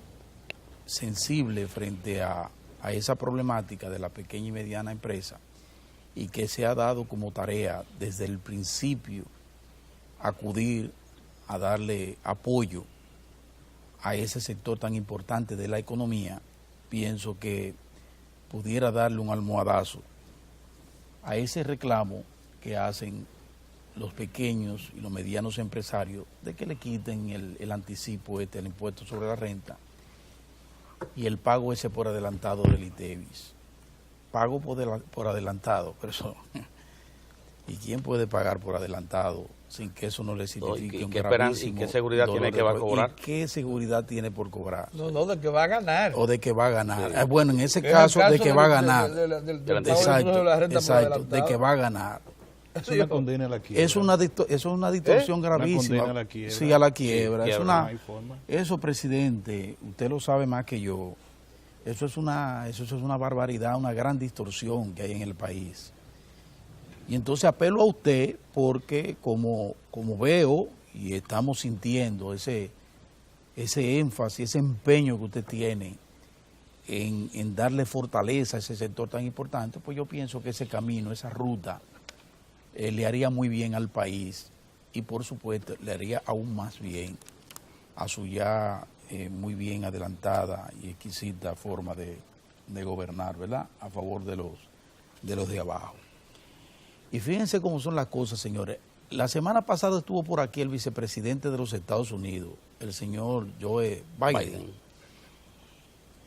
[SPEAKER 4] sensible frente a esa problemática de la pequeña y mediana empresa, y que se ha dado como tarea desde el principio acudir a darle apoyo a ese sector tan importante de la economía, pienso que pudiera darle un almohadazo a ese reclamo que hacen los pequeños y los medianos empresarios de que le quiten el anticipo el impuesto sobre la renta y el pago ese por adelantado del ITEVIS. Pago por adelantado, pero eso, ¿y quién puede pagar por adelantado sin que eso no le signifique un gravísimo
[SPEAKER 3] ¿Y qué seguridad tiene que va a cobrar?
[SPEAKER 4] ¿Y qué seguridad tiene por cobrar?
[SPEAKER 1] No, de que va a ganar.
[SPEAKER 4] O de que va a ganar.
[SPEAKER 3] Sí.
[SPEAKER 4] Bueno, en ese caso de que va a ganar.
[SPEAKER 1] Exacto,
[SPEAKER 4] de que va a ganar.
[SPEAKER 2] Es una condena a la quiebra.
[SPEAKER 4] Es una distorsión gravísima.
[SPEAKER 2] Una condena a la quiebra.
[SPEAKER 4] Sí, a la quiebra.
[SPEAKER 3] Sí,
[SPEAKER 4] No
[SPEAKER 2] hay forma.
[SPEAKER 4] Eso, presidente, usted lo sabe más que yo. Eso es una barbaridad, una gran distorsión que hay en el país. Y entonces apelo a usted porque como veo y estamos sintiendo ese énfasis, ese empeño que usted tiene en darle fortaleza a ese sector tan importante, pues yo pienso que ese camino, esa ruta, le haría muy bien al país y por supuesto le haría aún más bien a su ya muy bien adelantada y exquisita forma de gobernar, ¿verdad? A favor de los de abajo. Y fíjense cómo son las cosas, señores. La semana pasada estuvo por aquí el vicepresidente de los Estados Unidos, el señor Joe Biden,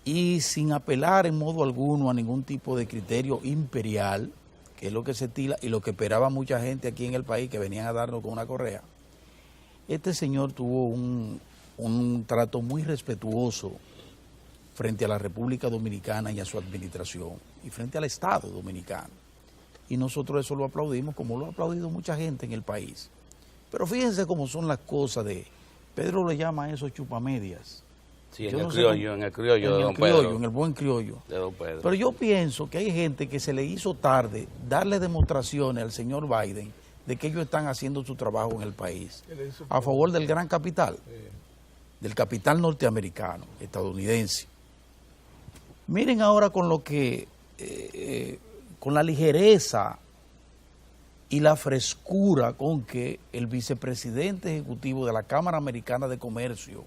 [SPEAKER 4] y sin apelar en modo alguno a ningún tipo de criterio imperial, que es lo que se estila y lo que esperaba mucha gente aquí en el país que venían a darnos con una correa, este señor tuvo un trato muy respetuoso frente a la República Dominicana y a su administración, y frente al Estado dominicano. Y nosotros eso lo aplaudimos, como lo ha aplaudido mucha gente en el país. Pero fíjense cómo son las cosas de... Pedro le llama a eso chupamedias.
[SPEAKER 3] Sí, en el criollo de Don Pedro.
[SPEAKER 4] En el buen criollo.
[SPEAKER 3] De Don Pedro.
[SPEAKER 4] Pero yo pienso que hay gente que se le hizo tarde darle demostraciones al señor Biden de que ellos están haciendo su trabajo en el país a favor del gran capital, del capital norteamericano, estadounidense. Miren ahora con lo que... con la ligereza y la frescura con que el vicepresidente ejecutivo de la Cámara Americana de Comercio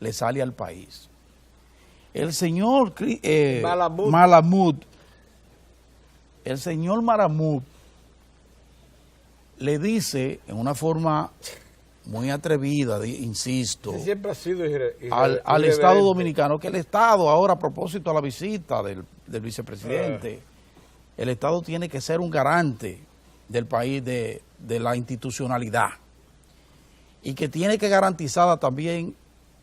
[SPEAKER 4] le sale al país. El señor Malamud, el señor Malamud le dice en una forma muy atrevida, insisto,
[SPEAKER 1] siempre ha sido
[SPEAKER 4] al Estado Dominicano, que el Estado ahora, a propósito de la visita del vicepresidente, el Estado tiene que ser un garante del país, de la institucionalidad, y que tiene que garantizar también,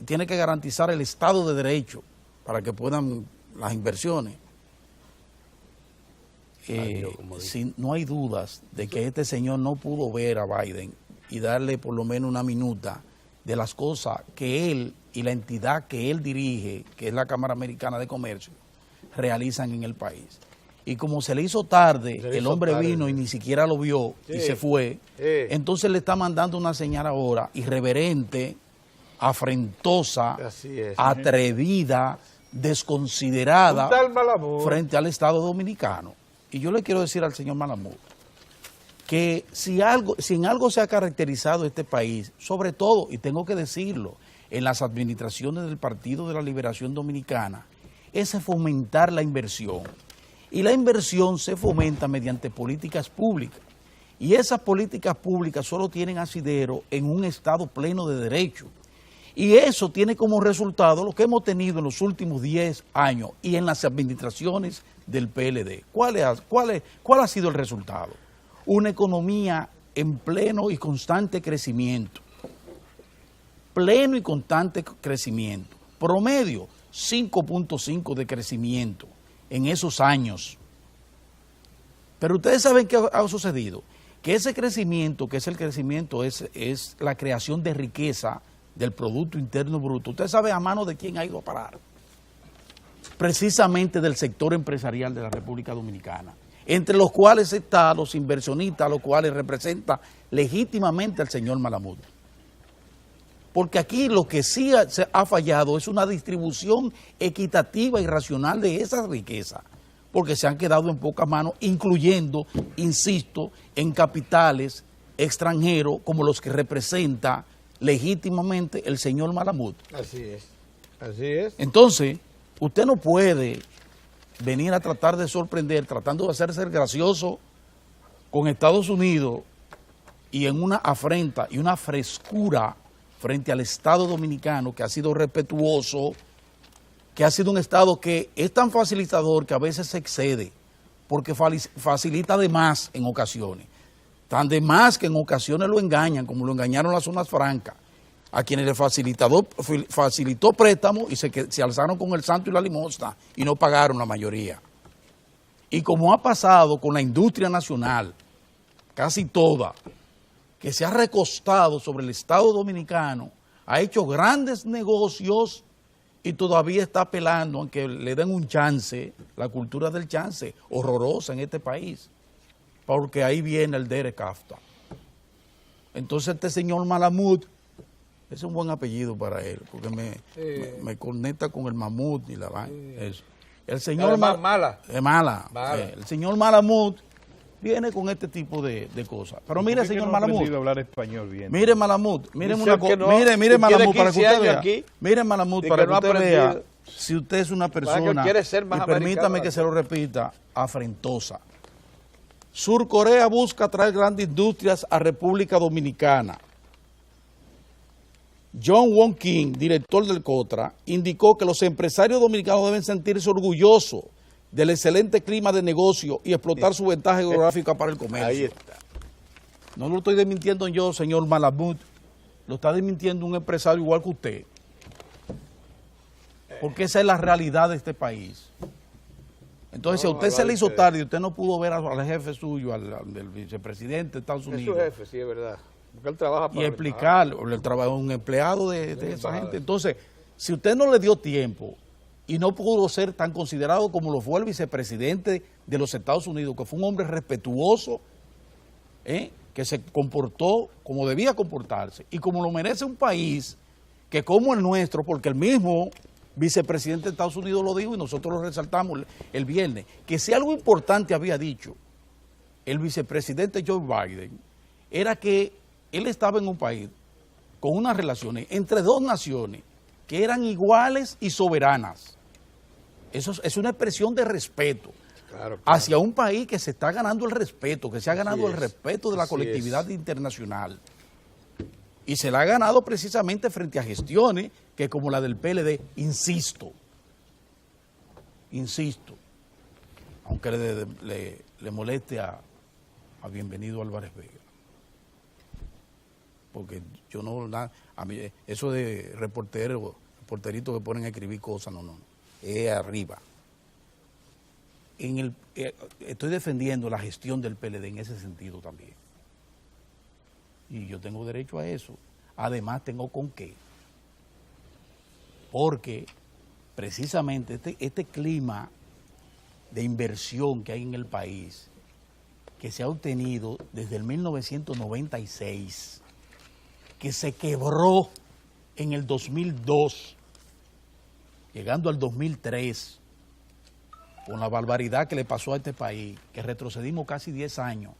[SPEAKER 4] tiene que garantizar el Estado de Derecho para que puedan las inversiones. No hay dudas de que este señor no pudo ver a Biden y darle por lo menos una minuta de las cosas que él y la entidad que él dirige, que es la Cámara Americana de Comercio, realizan en el país. Y como se le hizo tarde, el hombre vino y ni siquiera lo vio y se fue, entonces le está mandando una señal ahora irreverente, afrentosa, atrevida, desconsiderada frente al Estado dominicano. Y yo le quiero decir al señor Malamud que si en algo se ha caracterizado este país, sobre todo, y tengo que decirlo, en las administraciones del Partido de la Liberación Dominicana, es fomentar la inversión. Y la inversión se fomenta mediante políticas públicas. Y esas políticas públicas solo tienen asidero en un Estado pleno de derecho. Y eso tiene como resultado lo que hemos tenido en los últimos 10 años y en las administraciones del PLD. ¿Cuál ha sido el resultado? Una economía en pleno y constante crecimiento. Pleno y constante crecimiento. Promedio 5.5 de crecimiento en esos años. Pero ustedes saben qué ha sucedido, que ese crecimiento, es la creación de riqueza del Producto Interno Bruto. Ustedes saben a mano de quién ha ido a parar. Precisamente del sector empresarial de la República Dominicana, entre los cuales están los inversionistas, los cuales representa legítimamente al señor Malamud. Porque aquí lo que sí ha fallado es una distribución equitativa y racional de esa riqueza, porque se han quedado en pocas manos, incluyendo, insisto, en capitales extranjeros como los que representa legítimamente el señor Malamud.
[SPEAKER 1] Así es, así es.
[SPEAKER 4] Entonces, usted no puede venir a tratar de sorprender, tratando de hacerse gracioso con Estados Unidos y en una afrenta y una frescura frente al Estado dominicano, que ha sido respetuoso, que ha sido un Estado que es tan facilitador que a veces se excede, porque facilita de más en ocasiones. Tan de más que en ocasiones lo engañan, como lo engañaron las zonas francas, a quienes le facilitó préstamo y se alzaron con el santo y la limosna y no pagaron la mayoría. Y como ha pasado con la industria nacional, casi toda, que se ha recostado sobre el Estado dominicano, ha hecho grandes negocios y todavía está apelando a que le den un chance, la cultura del chance, horrorosa en este país, porque ahí viene el Derek Kafta. Entonces este señor Malamud, es un buen apellido para él, porque me conecta con el mamut y la vaina. Eso. El señor
[SPEAKER 1] Mala.
[SPEAKER 4] El señor Malamud viene con este tipo de cosas. Pero mire, señor Malamud.
[SPEAKER 2] Hablar español bien.
[SPEAKER 4] Mire, Malamud, mire Malamud, para que usted vea. Mire, Malamud, para que usted vea si usted es una persona, y permítame que se lo repita, afrentosa. Surcorea busca traer grandes industrias a República Dominicana. John Won King, director del COTRA, indicó que los empresarios dominicanos deben sentirse orgullosos del excelente clima de negocio y explotar su ventaja geográfica para el comercio.
[SPEAKER 1] Ahí está.
[SPEAKER 4] No lo estoy desmintiendo yo, señor Malamud, lo está desmintiendo un empresario igual que usted. Porque esa es la realidad de este país. Entonces, si a usted se le hizo tarde y usted no pudo ver al jefe suyo, al vicepresidente de Estados Unidos.
[SPEAKER 1] Es su jefe, sí, es verdad. Porque él trabaja para
[SPEAKER 4] Y explicarle, el trabajo un empleado de esa gente. Entonces, si usted no le dio tiempo y no pudo ser tan considerado como lo fue el vicepresidente de los Estados Unidos, que fue un hombre respetuoso, que se comportó como debía comportarse y como lo merece un país que como el nuestro, porque el mismo vicepresidente de Estados Unidos lo dijo y nosotros lo resaltamos el viernes, que si algo importante había dicho el vicepresidente Joe Biden, era que él estaba en un país con unas relaciones entre dos naciones que eran iguales y soberanas. Eso es una expresión de respeto.
[SPEAKER 1] Claro.
[SPEAKER 4] Hacia un país que se está ganando el respeto, que se ha ganado el respeto de la
[SPEAKER 1] Así
[SPEAKER 4] colectividad internacional. Y se la ha ganado precisamente frente a gestiones que como la del PLD, insisto, aunque le moleste a Bienvenido Álvarez Vega. Porque yo no, a mí, eso de reporteritos que ponen a escribir cosas, no, es arriba. Estoy defendiendo la gestión del PLD en ese sentido también. Y yo tengo derecho a eso. Además tengo con qué. Porque precisamente este clima de inversión que hay en el país, que se ha obtenido desde el 1996, que se quebró en el 2002, llegando al 2003, con la barbaridad que le pasó a este país, que retrocedimos casi 10 años,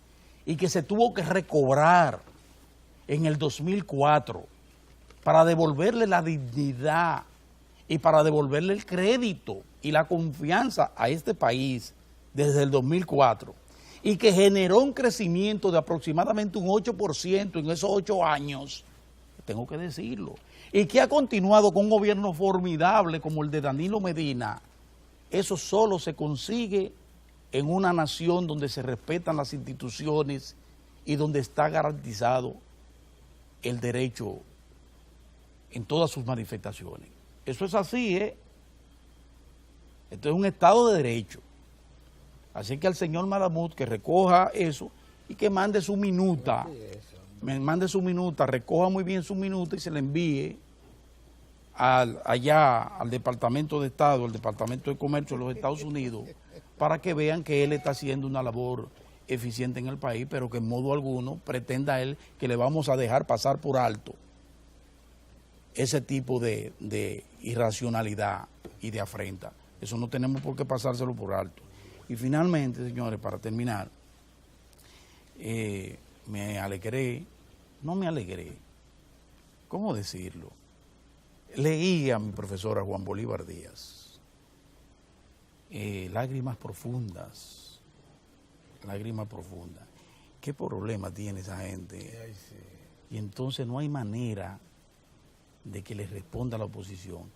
[SPEAKER 4] y que se tuvo que recobrar en el 2004 para devolverle la dignidad y para devolverle el crédito y la confianza a este país desde el 2004, y que generó un crecimiento de aproximadamente un 8% en esos 8 años, tengo que decirlo, y que ha continuado con un gobierno formidable como el de Danilo Medina. Eso solo se consigue en una nación donde se respetan las instituciones y donde está garantizado el derecho en todas sus manifestaciones. Eso es así, Esto es un Estado de Derecho. Así que al señor Malamud que recoja eso y que mande su minuta, recoja muy bien su minuta y se le envíe allá al Departamento de Estado, al Departamento de Comercio de los Estados Unidos, para que vean que él está haciendo una labor eficiente en el país, pero que en modo alguno pretenda él que le vamos a dejar pasar por alto ese tipo de irracionalidad y de afrenta. Eso no tenemos por qué pasárselo por alto. Y finalmente, señores, para terminar, me alegré, ¿cómo decirlo? Leí a mi profesora Juan Bolívar Díaz, lágrimas profundas. ¿Qué problema tiene esa gente?
[SPEAKER 1] Ay, sí.
[SPEAKER 4] Y entonces no hay manera de que le responda a la oposición.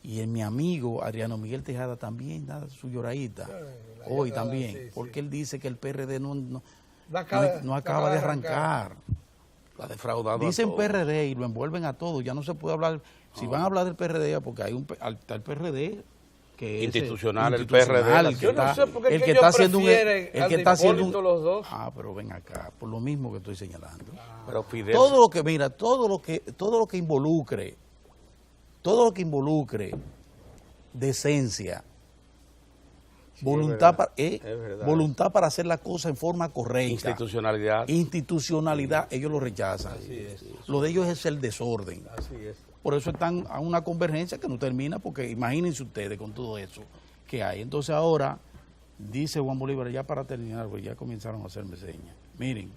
[SPEAKER 4] Y mi amigo Adriano Miguel Tejada también da su lloradita, hoy también, sí, porque él dice que el PRD no acaba de arrancar.
[SPEAKER 3] La defraudado.
[SPEAKER 4] Dicen PRD y lo envuelven a todos, ya no se puede hablar, si van a hablar del PRD, porque está el PRD que es
[SPEAKER 3] institucional, el PRD.
[SPEAKER 1] Yo no sé por qué
[SPEAKER 4] el que está haciendo
[SPEAKER 1] los dos.
[SPEAKER 4] Pero ven acá, por lo mismo que estoy señalando.
[SPEAKER 3] Pero Fidel,
[SPEAKER 4] todo lo que involucre decencia, voluntad para hacer la cosa en forma correcta, institucionalidad, ellos lo rechazan. Lo de ellos es el desorden.
[SPEAKER 1] Así es.
[SPEAKER 4] Por eso están a una convergencia que no termina, porque imagínense ustedes con todo eso que hay. Entonces ahora, dice Juan Bolívar, ya para terminar, porque ya comenzaron a hacerme señas. Miren,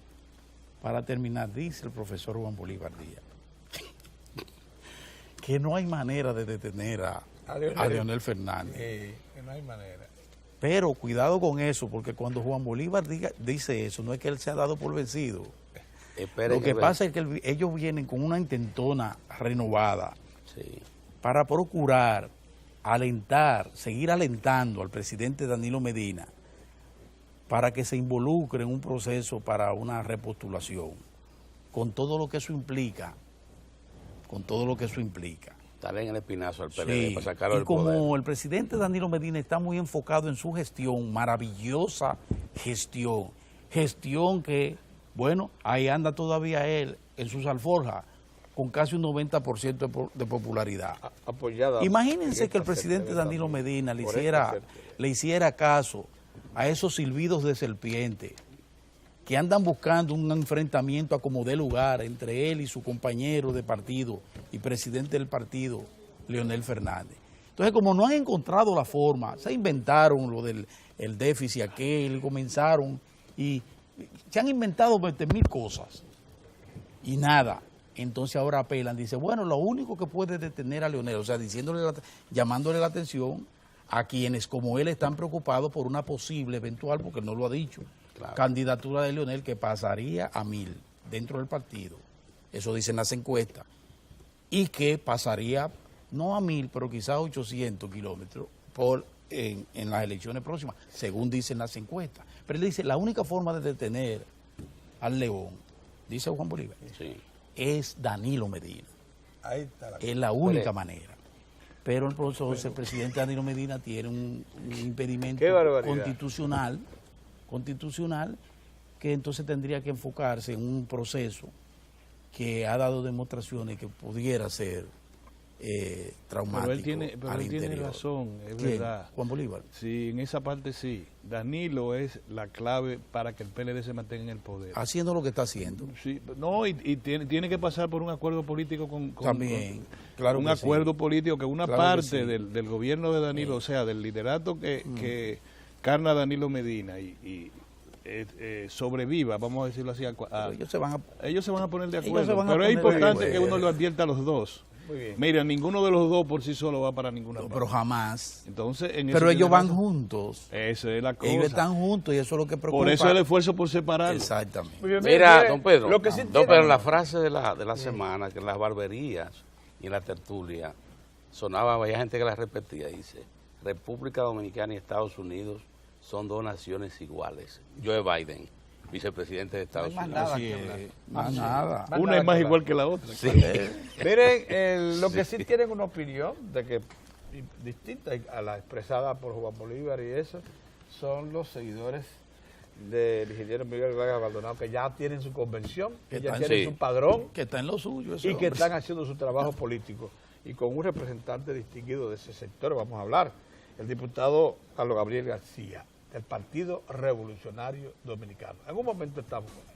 [SPEAKER 4] para terminar, dice el profesor Juan Bolívar Díaz, que no hay manera de detener a Leonel Fernández.
[SPEAKER 1] Que no hay manera.
[SPEAKER 4] Pero cuidado con eso, porque cuando Juan Bolívar dice eso, no es que él se ha dado por vencido. Lo que pasa es que ellos vienen con una intentona renovada para procurar seguir alentando al presidente Danilo Medina para que se involucre en un proceso para una repostulación, con todo lo que eso implica,
[SPEAKER 3] Darle en el espinazo al PLD
[SPEAKER 4] Sí,
[SPEAKER 3] para sacarlo
[SPEAKER 4] y
[SPEAKER 3] del
[SPEAKER 4] como
[SPEAKER 3] poder.
[SPEAKER 4] el presidente Danilo Medina está muy enfocado en su gestión, maravillosa gestión que, bueno, ahí anda todavía él en sus alforjas, con casi un 90% de popularidad.
[SPEAKER 1] Apoyada.
[SPEAKER 4] Imagínense que el presidente Danilo Medina le hiciera caso a esos silbidos de serpiente que andan buscando un enfrentamiento a como dé lugar entre él y su compañero de partido y presidente del partido, Leonel Fernández. Entonces, como no han encontrado la forma, se inventaron lo del déficit aquel, comenzaron y se han inventado 20.000 cosas y nada. Entonces ahora apelan, dice, bueno, lo único que puede detener a Leonel, o sea, llamándole la atención a quienes como él están preocupados por una posible, eventual, porque no lo ha dicho, candidatura de Leonel que pasaría a 1.000 dentro del partido, eso dicen las encuestas, y que pasaría no a 1.000, pero quizás a 800 kilómetros en las elecciones próximas, según dicen las encuestas. Pero él dice, la única forma de detener al león, dice Juan Bolívar, es Danilo Medina.
[SPEAKER 1] Ahí está
[SPEAKER 4] es la única manera. Pero entonces el presidente Danilo Medina tiene un impedimento constitucional que entonces tendría que enfocarse en un proceso que ha dado demostraciones que pudiera ser traumático.
[SPEAKER 2] Pero él tiene razón, es verdad.
[SPEAKER 4] Juan Bolívar.
[SPEAKER 2] Sí, en esa parte sí. Danilo es la clave para que el PLD se mantenga en el poder.
[SPEAKER 4] Haciendo lo que está haciendo.
[SPEAKER 2] Sí, no, y tiene que pasar por un acuerdo político
[SPEAKER 4] también, claro,
[SPEAKER 2] un acuerdo político que una parte del gobierno de Danilo, o sea, del liderato que carna Danilo Medina y sobreviva, vamos a decirlo así, ellos se van a poner de acuerdo, pero es importante que uno lo advierta a los dos. Mira, ninguno de los dos por sí solo va para ninguna parte.
[SPEAKER 4] Pero jamás.
[SPEAKER 2] Entonces,
[SPEAKER 4] pero ellos van juntos.
[SPEAKER 2] Esa es la cosa.
[SPEAKER 4] Ellos están juntos y eso es lo que preocupa.
[SPEAKER 2] Por eso el esfuerzo por separarlos.
[SPEAKER 4] Exactamente.
[SPEAKER 3] Mira, don Pedro, la frase de la semana, que en las barberías y en la tertulia sonaba, había gente que la repetía, dice, República Dominicana y Estados Unidos son dos naciones iguales. Joe Biden, vicepresidente de Estados Unidos.
[SPEAKER 4] Más nada.
[SPEAKER 2] Una es más igual que la otra.
[SPEAKER 3] Sí.
[SPEAKER 1] Miren, lo que sí tienen una opinión de que distinta a la expresada por Juan Bolívar y eso, son los seguidores del ingeniero Miguel Vargas Maldonado, que ya tienen su convención, que ya tienen su padrón,
[SPEAKER 4] que está en lo suyo
[SPEAKER 1] y que están haciendo su trabajo político. Y con un representante distinguido de ese sector vamos a hablar, el diputado Carlos Gabriel García, del Partido Revolucionario Dominicano. En un momento estamos con él.